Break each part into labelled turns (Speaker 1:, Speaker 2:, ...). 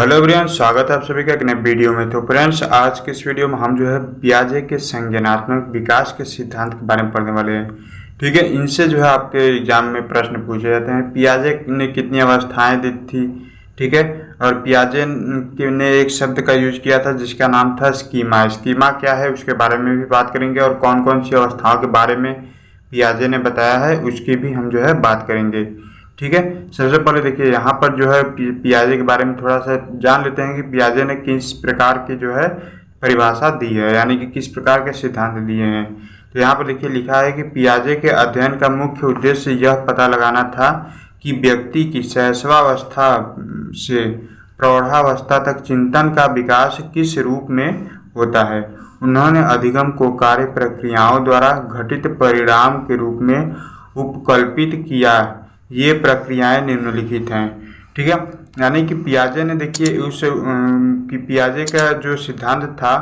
Speaker 1: Hello everyone, स्वागत है आप सभी का एक नए वीडियो में। तो फ्रेंड्स, आज के इस वीडियो में हम जो है पियाजे के संज्ञानात्मक विकास के सिद्धांत के बारे में पढ़ने वाले हैं। ठीक है, इनसे जो है आपके एग्जाम में प्रश्न पूछे जाते हैं। पियाजे ने कितनी अवस्थाएं दी थी, ठीक है, और पियाजे ने एक शब्द का यूज किया था जिसका नाम था स्कीमा। स्कीमा क्या है उसके बारे में भी बात करेंगे, और कौन कौन सी अवस्थाओं के बारे में पियाजे ने बताया है उसकी भी हम जो है बात करेंगे। ठीक है, सबसे पहले देखिए यहाँ पर जो है पियाजे के बारे में थोड़ा सा जान लेते हैं कि पियाजे ने किस प्रकार की जो है परिभाषा दी है, यानी कि किस प्रकार के सिद्धांत दिए हैं। तो यहाँ पर देखिए लिखा है कि पियाजे के अध्ययन का मुख्य उद्देश्य यह पता लगाना था कि व्यक्ति की शैशवावस्था से प्रौढ़ावस्था तक चिंतन का विकास किस रूप में होता है। उन्होंने अधिगम को कार्य प्रक्रियाओं द्वारा घटित परिणाम के रूप में उपकल्पित किया। ये प्रक्रियाएं निम्नलिखित हैं। ठीक है, यानी कि पियाजे ने देखिए उस पियाजे का जो सिद्धांत था,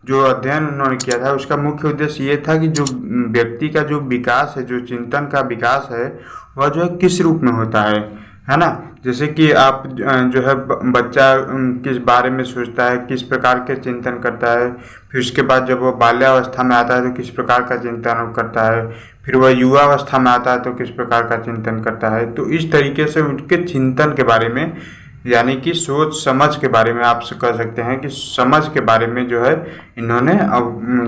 Speaker 1: जो अध्ययन उन्होंने किया था, उसका मुख्य उद्देश्य ये था कि जो व्यक्ति का जो विकास है, जो चिंतन का विकास है, वह जो है किस रूप में होता है ना। जैसे कि आप जो है बच्चा किस बारे में सोचता है, किस प्रकार के चिंतन करता है, फिर उसके बाद जब वो बाल्यावस्था में आता है तो किस प्रकार का चिंतन करता है, फिर वह युवावस्था में आता है तो किस प्रकार का चिंतन करता है। तो इस तरीके से उनके चिंतन के बारे में, यानी कि सोच समझ के बारे में आप कह सकते हैं कि समझ के बारे में जो है इन्होंने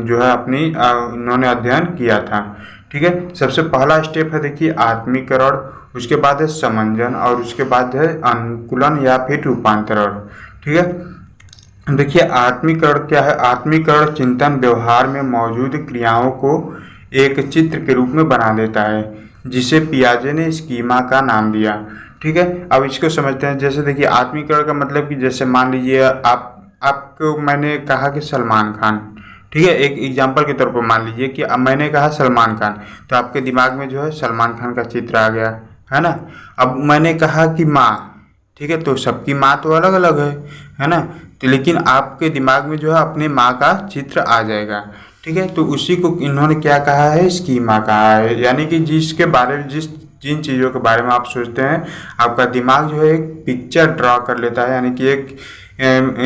Speaker 1: जो है इन्होंने अध्ययन किया था। ठीक है, सबसे पहला स्टेप है देखिए आत्मीकरण, उसके बाद है समंजन, और उसके बाद है अनुकूलन या फिर रूपांतरण। ठीक है, देखिए आत्मीकरण क्या है। आत्मीकरण चिंतन व्यवहार में मौजूद क्रियाओं को एक चित्र के रूप में बना देता है, जिसे पियाजे ने स्कीमा का नाम दिया। ठीक है, अब इसको समझते हैं। जैसे देखिए आत्मीकरण का मतलब कि जैसे मान लीजिए आपको मैंने कहा कि सलमान खान, ठीक है, एक एग्जांपल के तौर पर मान लीजिए कि अब मैंने कहा सलमान खान, तो आपके दिमाग में जो है सलमान खान का चित्र आ गया, है ना। अब मैंने कहा कि माँ, ठीक है, तो सबकी माँ तो अलग अलग है ना, तो लेकिन आपके दिमाग में जो है अपने माँ का चित्र आ जाएगा। ठीक है, तो उसी को इन्होंने क्या कहा है, स्कीमा कहा है। यानी कि जिसके बारे में जिन चीज़ों के बारे में आप सोचते हैं, आपका दिमाग जो है एक पिक्चर ड्रा कर लेता है, यानी कि एक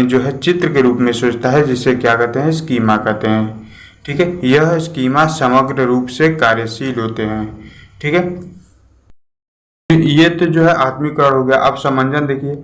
Speaker 1: जो है चित्र के रूप में सोचता है, जिसे क्या कहते हैं, स्कीमा कहते हैं। ठीक है, यह स्कीमा समग्र रूप से कार्यशील होते हैं। ठीक है, ये तो जो है आत्मीकरण हो गया। अब समंजन देखिए,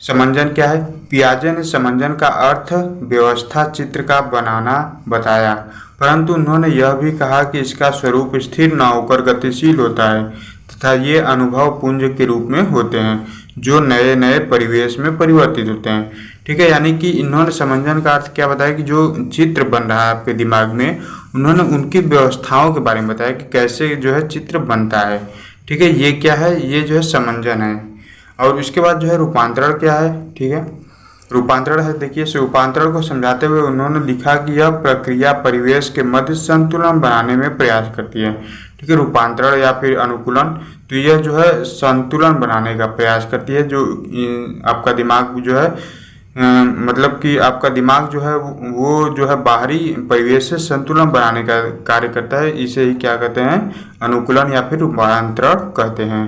Speaker 1: समंजन क्या है। पियाजे ने समंजन का अर्थ व्यवस्था चित्र का बनाना बताया, परंतु उन्होंने यह भी कहा कि इसका स्वरूप स्थिर न होकर गतिशील होता है तथा ये अनुभव पुंज के रूप में होते हैं, जो नए नए परिवेश में परिवर्तित होते हैं। ठीक है, यानी कि इन्होंने समंजन का अर्थ क्या बताया कि जो चित्र बन रहा है आपके दिमाग में, उन्होंने उनकी व्यवस्थाओं के बारे में बताया कि कैसे जो है चित्र बनता है। ठीक है, ये क्या है, ये जो है समंजन है। और उसके बाद जो है रूपांतरण क्या है। ठीक है, रूपांतरण है देखिए, रूपांतरण को समझाते हुए उन्होंने लिखा कि यह प्रक्रिया परिवेश के मध्य संतुलन बनाने में प्रयास करती है। ठीक है, रूपांतरण या फिर अनुकूलन, तो यह जो है संतुलन बनाने का प्रयास करती है। जो आपका दिमाग जो है मतलब कि आपका दिमाग जो है वो जो है बाहरी परिवेश से संतुलन बनाने का कार्य करता है। इसे ही क्या कहते हैं, अनुकूलन या फिर रूपांतरण कहते हैं।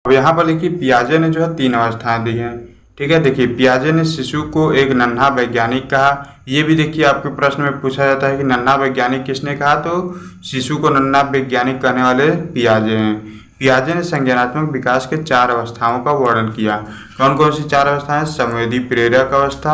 Speaker 1: अब यहाँ पर देखिए पियाजे ने जो है 3 अवस्थाएं दी हैं। ठीक है, देखिए पियाजे ने शिशु को एक नन्हा वैज्ञानिक कहा। ये भी देखिए आपके प्रश्न में पूछा जाता है कि नन्हा वैज्ञानिक किसने कहा, तो शिशु को नन्हा वैज्ञानिक कहने वाले पियाजे हैं। पियाजे ने संज्ञानात्मक विकास के 4 अवस्थाओं का वर्णन किया। कौन कौन सी 4 अवस्थाएं, संवेदी प्रेरक अवस्था,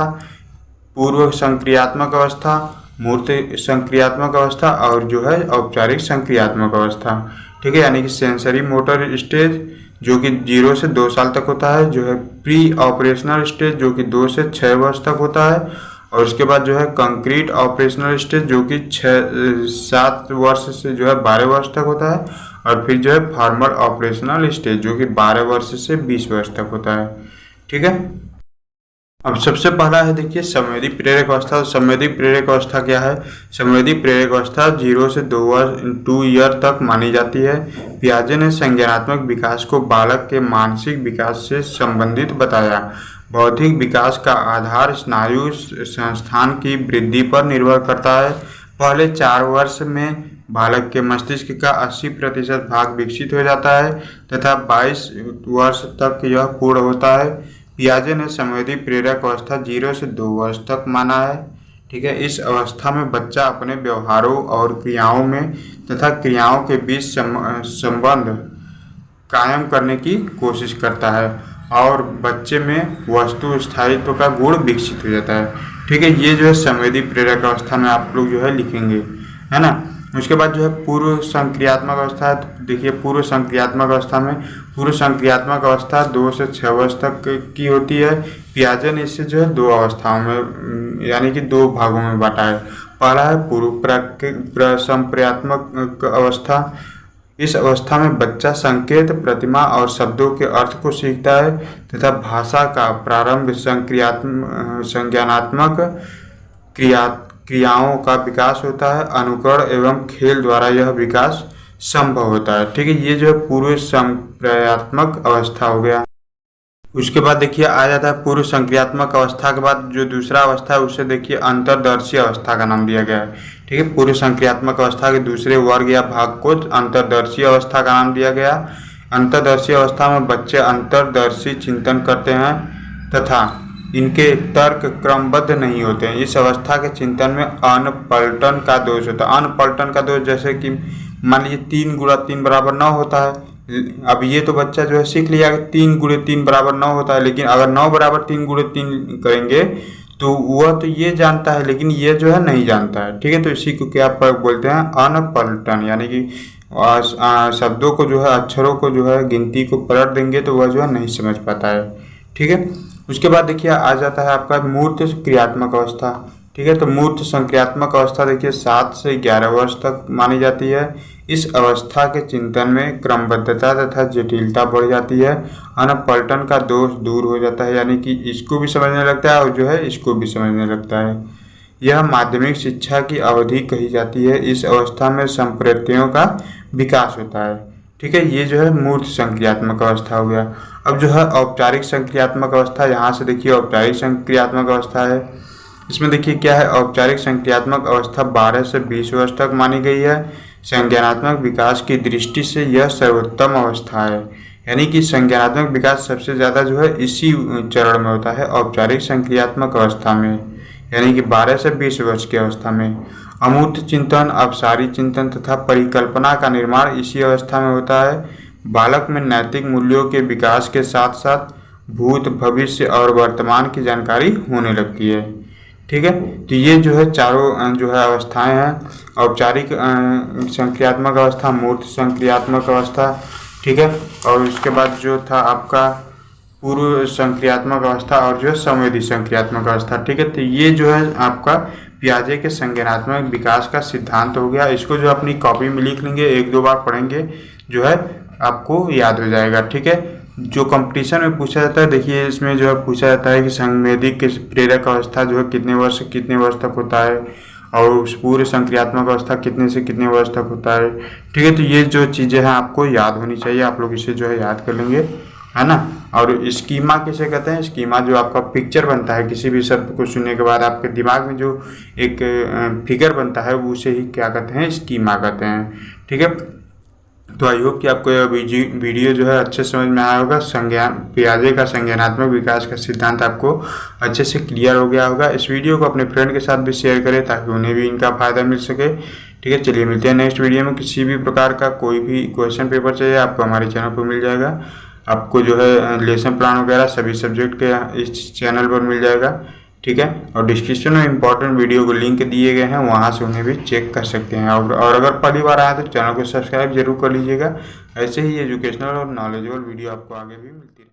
Speaker 1: पूर्व संक्रियात्मक अवस्था, मूर्त संक्रियात्मक अवस्था, और जो है औपचारिक संक्रियात्मक अवस्था। ठीक है, यानी कि सेंसरी मोटर स्टेज जो कि 0 से 2 साल तक होता है, जो है प्री ऑपरेशनल स्टेज जो कि 2 से 6 वर्ष तक होता है, और उसके बाद जो है कंक्रीट ऑपरेशनल स्टेज जो कि 7 वर्ष से जो है 12 वर्ष तक होता है, और फिर जो है फॉर्मल ऑपरेशनल स्टेज जो कि 12 वर्ष से 20 वर्ष तक होता है। ठीक है, अब सबसे पहला है देखिए संवेदी प्रेरक अवस्था। संवेदी प्रेरक अवस्था क्या है। संवेदी प्रेरक अवस्था 0 से 2 ईयर तक मानी जाती है। पियाजे ने संज्ञानात्मक विकास को बालक के मानसिक विकास से संबंधित बताया। बौद्धिक विकास का आधार स्नायु संस्थान की वृद्धि पर निर्भर करता है। पहले 4 वर्ष में बालक के मस्तिष्क का 80% भाग विकसित हो जाता है तथा 22 वर्ष तक यह पूर्ण होता है। पियाजे ने संवेदी प्रेरक अवस्था 0 से 2 वर्ष तक माना है। ठीक है, इस अवस्था में बच्चा अपने व्यवहारों और क्रियाओं में तथा क्रियाओं के बीच संबंध कायम करने की कोशिश करता है और बच्चे में वस्तु स्थायित्व का गुण विकसित हो जाता है। ठीक है, ये जो है संवेदी प्रेरक अवस्था में आप लोग जो है लिखेंगे, है ना। उसके बाद जो है पूर्व संक्रियात्मक अवस्था है। तो देखिए पूर्व संक्रियात्मक अवस्था में पूर्व संक्रियात्मक अवस्था 2 से 6 वर्ष तक की होती है। पियाजे ने इसे जो है 2 अवस्थाओं में यानी कि 2 भागों में बांटा है। पहला है पूर्व संक्रियात्मक अवस्था। इस अवस्था में बच्चा संकेत, प्रतिमा और शब्दों के अर्थ को सीखता है तथा भाषा का प्रारंभ संज्ञानात्मक क्रियाओं का विकास होता है। अनुकरण एवं खेल द्वारा यह विकास संभव होता है। ठीक है, ये जो है पूर्व संक्रियात्मक अवस्था हो गया। उसके बाद देखिए आ जाता है पूर्व संक्रियात्मक अवस्था के बाद जो दूसरा अवस्था है उसे देखिए अंतर्दर्शी अवस्था का नाम दिया गया है। ठीक है, पूर्व संक्रियात्मक अवस्था के दूसरे वर्ग या भाग को अंतर्दर्शी अवस्था का नाम दिया गया। अंतर्दर्शी अवस्था में बच्चे अंतर्दर्शी चिंतन करते हैं तथा इनके तर्क क्रमबद्ध नहीं होते हैं। इस अवस्था के चिंतन में अनपलटन का दोष होता है। अनपलटन का दोष जैसे कि मान लीजिए 3 गुणा 3 बराबर 9 होता है। अब ये तो बच्चा जो है सीख लिया कि 3 गुणे 3 बराबर 9 होता है, लेकिन अगर 9 बराबर 3 गुणे 3 करेंगे तो वह तो ये जानता है लेकिन ये जो है नहीं जानता है। ठीक है, तो इसी को क्या बोलते हैं अनपलटन, यानी कि शब्दों को जो है अक्षरों को जो है गिनती को पलट देंगे तो वह जो है नहीं समझ पाता है। ठीक है, उसके बाद देखिए आ जाता है आपका मूर्त क्रियात्मक अवस्था। ठीक है, तो मूर्त संक्रियात्मक अवस्था देखिए 7 से 11 वर्ष तक मानी जाती है। इस अवस्था के चिंतन में क्रमबद्धता तथा जटिलता बढ़ जाती है। अनपलटन का दोष दूर हो जाता है, यानी कि इसको भी समझने लगता है और जो है इसको भी समझने लगता है। यह माध्यमिक शिक्षा की अवधि कही जाती है। इस अवस्था में संप्रत्ययों का विकास होता है। ठीक है, ये जो है मूर्त संक्रियात्मक अवस्था हो गया। अब जो है औपचारिक संक्रियात्मक अवस्था, यहाँ से देखिए औपचारिक संक्रियात्मक अवस्था है। इसमें देखिए क्या है, औपचारिक संक्रियात्मक अवस्था 12 से 20 वर्ष तक मानी गई है। संज्ञानात्मक विकास की दृष्टि से यह सर्वोत्तम अवस्था है, यानी कि संज्ञानात्मक विकास सबसे ज़्यादा जो है इसी चरण में होता है, औपचारिक संक्रियात्मक अवस्था में, यानी कि 12 से 20 वर्ष की अवस्था में। अमूर्त चिंतन, अपसारी चिंतन तथा परिकल्पना का निर्माण इसी अवस्था में होता है। बालक में नैतिक मूल्यों के विकास के साथ साथ भूत, भविष्य और वर्तमान की जानकारी होने लगती है। ठीक है, तो ये जो है चारों जो है अवस्थाएं हैं, औपचारिक संक्रियात्मक अवस्था, मूर्त संक्रियात्मक अवस्था। ठीक है, और उसके बाद जो था आपका पूर्व संक्रियात्मक अवस्था और जो है संवेदी संक्रियात्मक अवस्था। ठीक है, तो ये जो है आपका पियाजे के संज्ञानात्मक विकास का सिद्धांत हो गया। इसको जो अपनी कॉपी में लिख लेंगे, 1-2 बार पढ़ेंगे जो है आपको याद हो जाएगा। ठीक है, जो कंपटीशन में पूछा जाता है देखिए इसमें जो है पूछा जाता है कि संवेदी के प्रेरक अवस्था जो है कितने वर्ष से कितने वर्ष तक होता है और पूर्व संक्रियात्मक अवस्था कितने से कितने वर्ष तक होता है। ठीक है, तो ये जो चीज़ें हैं आपको याद होनी चाहिए, आप लोग इसे जो है याद कर लेंगे, है ना। और स्कीमा किसे कहते हैं, स्कीमा जो आपका पिक्चर बनता है किसी भी शब्द को सुनने के बाद आपके दिमाग में जो एक फिगर बनता है उसे ही क्या कहते हैं, स्कीमा कहते हैं। ठीक है, तो आई होप कि आपको यह वीडियो जो है अच्छे समझ में आया होगा। पियाजे का संज्ञानात्मक विकास का सिद्धांत आपको अच्छे से क्लियर हो गया होगा। इस वीडियो को अपने फ्रेंड के साथ भी शेयर करें ताकि उन्हें भी इनका फ़ायदा मिल सके। ठीक है, चलिए मिलते हैं नेक्स्ट वीडियो में। किसी भी प्रकार का कोई भी क्वेश्चन पेपर चाहिए आपको हमारे चैनल पर मिल जाएगा। आपको जो है लेसन प्लान वगैरह सभी सब्जेक्ट के इस चैनल पर मिल जाएगा। ठीक है, और डिस्क्रिप्शन में इंपॉर्टेंट वीडियो को लिंक दिए गए हैं, वहां से उन्हें भी चेक कर सकते हैं। और अगर पहली बार आया तो चैनल को सब्सक्राइब जरूर कर लीजिएगा। ऐसे ही एजुकेशनल और नॉलेजेबल वीडियो आपको आगे भी मिलती है।